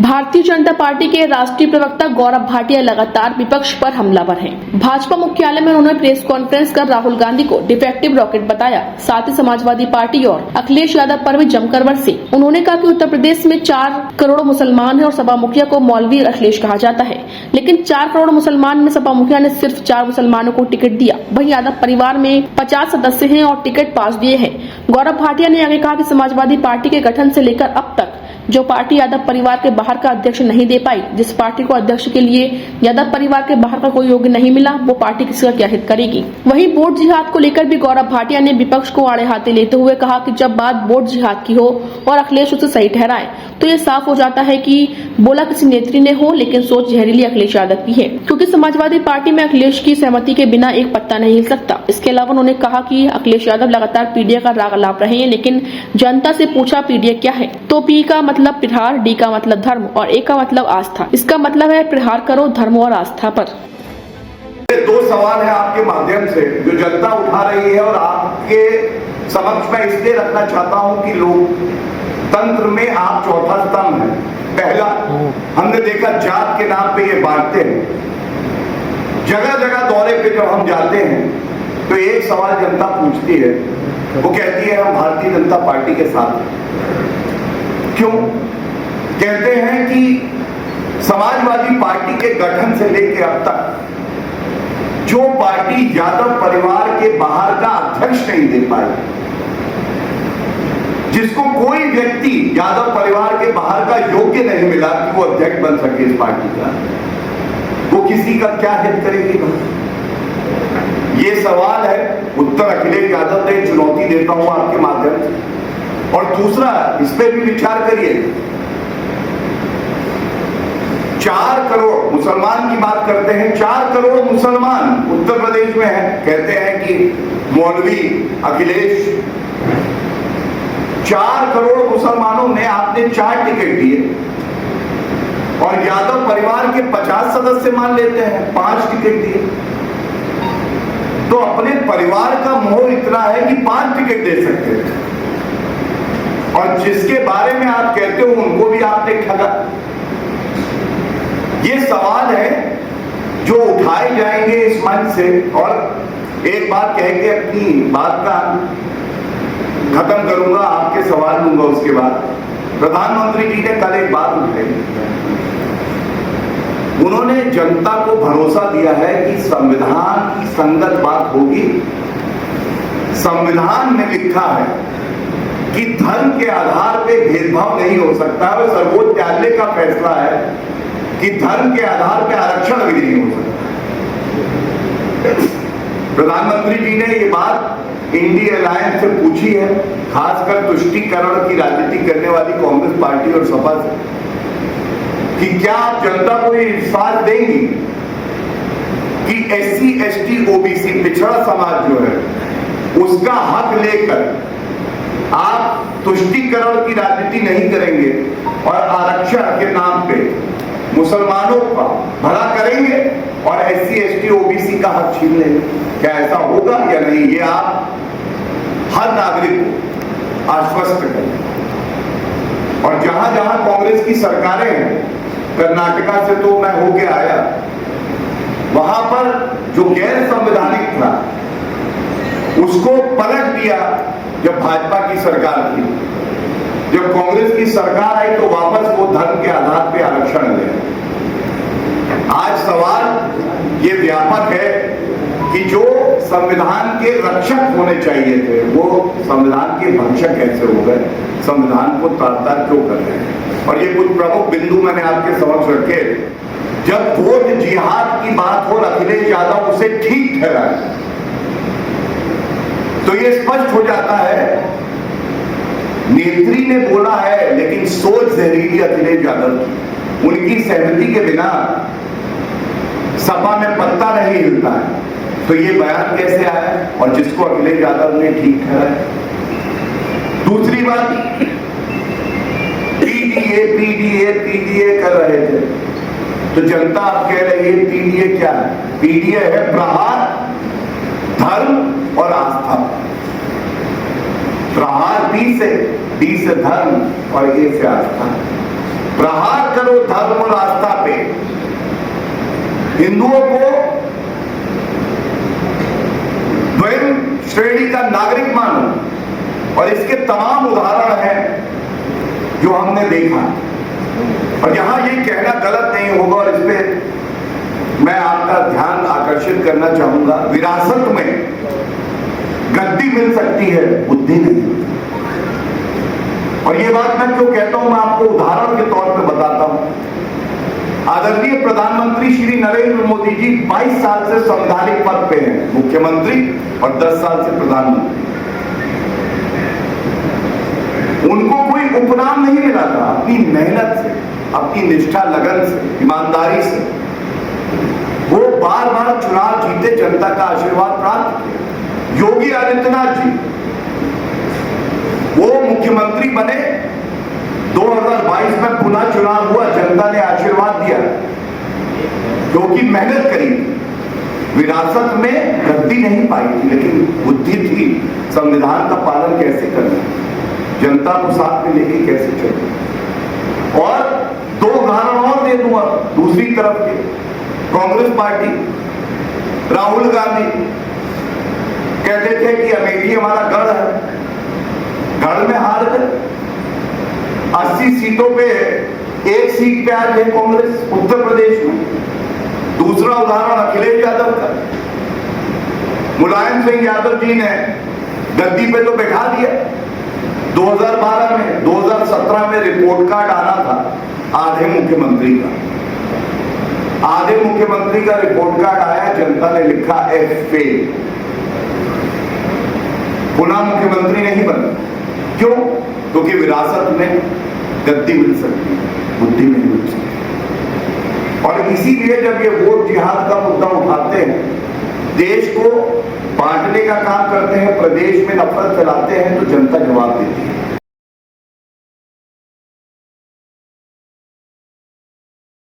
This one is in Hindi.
भारतीय जनता पार्टी के राष्ट्रीय प्रवक्ता गौरव भाटिया लगातार विपक्ष पर हमलावर हैं। भाजपा मुख्यालय में उन्होंने प्रेस कॉन्फ्रेंस कर राहुल गांधी को डिफेक्टिव रॉकेट बताया। साथ ही समाजवादी पार्टी और अखिलेश यादव पर भी जमकर बरसे। उन्होंने कहा कि उत्तर प्रदेश में 4 करोड़ मुसलमान हैं और सपा मुखिया को मौलवी अखिलेश कहा जाता है, लेकिन 4 करोड़ मुसलमान में सपा मुखिया ने सिर्फ 4 मुसलमानों को टिकट दिया। वहीं यादव परिवार में 50 सदस्य हैं और टिकट पास दिए हैं। गौरव भाटिया ने आगे कहा कि समाजवादी पार्टी के गठन से लेकर अब तक जो पार्टी यादव परिवार के बाहर का अध्यक्ष नहीं दे पाई, जिस पार्टी को अध्यक्ष के लिए यादव परिवार के बाहर का कोई योग्य नहीं मिला, वो पार्टी किसका क्या हित करेगी। वहीं वोट जिहाद को लेकर भी गौरव भाटिया ने विपक्ष को आड़े हाथे लेते हुए कहा कि जब बात वोट जिहाद की हो और अखिलेश उसे सही ठहराए तो ये साफ हो जाता है कि बोला किसी नेत्री ने हो, लेकिन सोच जहरीली अखिलेश यादव की है, क्योंकि समाजवादी पार्टी में अखिलेश की सहमति के बिना एक पत्ता नहीं हिल सकता। इसके अलावा उन्होंने कहा कि अखिलेश यादव लगातार पीडीए का राग अलाप रहे हैं, लेकिन जनता से पूछा पीडीए क्या है तो पी का मतलब प्रहार, डी का मतलब धर्म और ए का मतलब आस्था। इसका मतलब है प्रहार करो धर्म और आस्था पर। दो सवाल है आपके माध्यम से जो जनता उठा रही है और आपके समक्ष मैं इसलिए रखना चाहता हूं कि लोकतंत्र में आप चौथा स्तंभ है। पहला, हमने देखा जात के नाम पे ये बांटते हैं। जगह जगह दौरे पे जब हम जाते हैं तो एक सवाल जनता पूछती है, वो कहती है हम भारतीय जनता पार्टी के साथ। क्यों? कहते हैं कि समाजवादी पार्टी के गठन से लेकर अब तक जो पार्टी यादव परिवार के बाहर का अध्यक्ष नहीं दे पाई, जिसको कोई व्यक्ति यादव परिवार के बाहर का योग्य नहीं मिला कि वो अध्यक्ष बन सके इस पार्टी का, वो किसी का क्या हित करेगी? ये सवाल है, उत्तर अखिलेश यादव ने चुनौती देता हूं आपके माध्यम से। और दूसरा, इस पे भी विचार करिए, 4 करोड़ मुसलमान की बात करते हैं, 4 करोड़ मुसलमान उत्तर प्रदेश में है। कहते हैं कि मौलवी अखिलेश, 4 करोड़ मुसलमानों में आपने 4 टिकट दिए और यादव परिवार के 50 सदस्य मान लेते हैं 5 टिकट दिए, तो अपने परिवार का मोह इतना है कि 5 टिकट दे सकते थे और जिसके बारे में आप कहते हो उनको भी आपने ठगा। ये सवाल है जो उठाए जाएंगे इस मंच से। और एक बात कह के अपनी बात का खत्म करूंगा, आपके सवाल लूंगा उसके बाद। प्रधानमंत्री जी ने कल एक बात उठाई, उन्होंने जनता को भरोसा दिया है कि संविधान की संगत बात होगी। संविधान में लिखा है कि धर्म के आधार पे भेदभाव नहीं हो सकता और सर्वोच्च न्यायालय का फैसला है कि धर्म के आधार पे आरक्षण भी नहीं हो सकता। प्रधानमंत्री जी ने ये बात इंडिया अलायंस से पूछी है, खासकर तुष्टीकरण की राजनीति करने वाली कांग्रेस पार्टी और सपा से, कि क्या आप जनता को ये विश्वास देंगी कि SC ST OBC पिछड़ा समाज जो है उसका हक लेकर आप तुष्टीकरण की राजनीति नहीं करेंगे और आरक्षण के नाम पे मुसलमानों का भला करेंगे और SC ST OBC का हक छीन लेंगे? क्या ऐसा होगा या नहीं, ये आप हर नागरिक को आश्वस्त करें। और जहां जहां कांग्रेस की सरकारें हैं, कर्नाटका से तो मैं होके आया, वहां पर जो गैर संवैधानिक था उसको पलट दिया जब भाजपा की सरकार थी। जब कांग्रेस की सरकार आई तो वापस वो धर्म के आधार पे आरक्षण ले। आज सवाल ये व्यापक है कि जो संविधान के रक्षक होने चाहिए थे वो संविधान के भक्षक कैसे हो गए, संविधान को तार-तार क्यों कर रहे हैं। और ये कुछ प्रमुख बिंदु मैंने आपके समक्ष रखे। जब वोट जिहाद की बात हो, अखिलेश यादव उसे ठीक ठहराए तो ये स्पष्ट हो जाता है, नेत्री ने बोला है लेकिन सोच जहरीली अखिलेश यादव की। उनकी सहमति के बिना सपा में पत्ता नहीं हिलता है, तो ये बयान कैसे आया और जिसको अखिलेश यादव ने ठीक ठहराया। दूसरी बात, पीडीए कर रहे थे तो जनता आप कह रही है पीडीए क्या है? पीडीए है प्रहार, धर्म और आस्था। प्रहार डी से धर्म और ए से आस्था। प्रहार करो धर्म और आस्था पे, हिंदुओं को द्वैम श्रेणी का नागरिक मानो, और इसके तमाम उदाहरण हैं जो हमने देखा। और यहां ये कहना गलत नहीं होगा, और इस पे मैं आपका ध्यान आकर्षित करना चाहूंगा, विरासत में गद्दी मिल सकती है, बुद्धि नहीं। और ये बात मैं क्यों कहता हूं, मैं आपको उदाहरण के तौर पे बताता हूं। आदरणीय प्रधानमंत्री श्री नरेंद्र मोदी जी 22 साल से संवैधानिक पद पे हैं, मुख्यमंत्री, और 10 साल से प्रधानमंत्री। उनको कोई उपनाम नहीं मिला था, अपनी मेहनत से, अपनी निष्ठा, लगन से, ईमानदारी से वो बार बार चुनाव जीते, जनता का आशीर्वाद प्राप्त किया। योगी आदित्यनाथ जी वो मुख्यमंत्री बने, 2022 में पुनः चुनाव हुआ, जनता ने आशीर्वाद दिया क्योंकि मेहनत करी। विरासत में गद्दी नहीं पाई थी, लेकिन बुद्धि थी, संविधान का पालन कैसे करना, जनता को साथ में लेके कैसे चलना। और 2 उदाहरण और दे दूंगा दूसरी तरफ के। कांग्रेस पार्टी, राहुल गांधी कहते थे कि अमेठी हमारा गढ़ है, गढ़ में हार गए। 80 सीटों पे 1 सीट पे आ गए कांग्रेस उत्तर प्रदेश में। दूसरा उदाहरण अखिलेश यादव का, मुलायम सिंह यादव जी ने गद्दी पे तो बैठा दिया 2012 में, 2017 में रिपोर्ट कार्ड आना था आधे मुख्यमंत्री का, आधे मुख्यमंत्री का रिपोर्ट कार्ड आया, जनता ने लिखा फेल, पुनः मुख्यमंत्री नहीं बना। क्यों? क्योंकि विरासत में गद्दी मिल सकती है, बुद्धि नहीं मिल सकती। और इसीलिए जब ये वोट जिहाद का मुद्दा उठाते हैं, देश को बांटने का काम करते हैं, प्रदेश में नफरत फैलाते हैं, तो जनता जवाब देती है।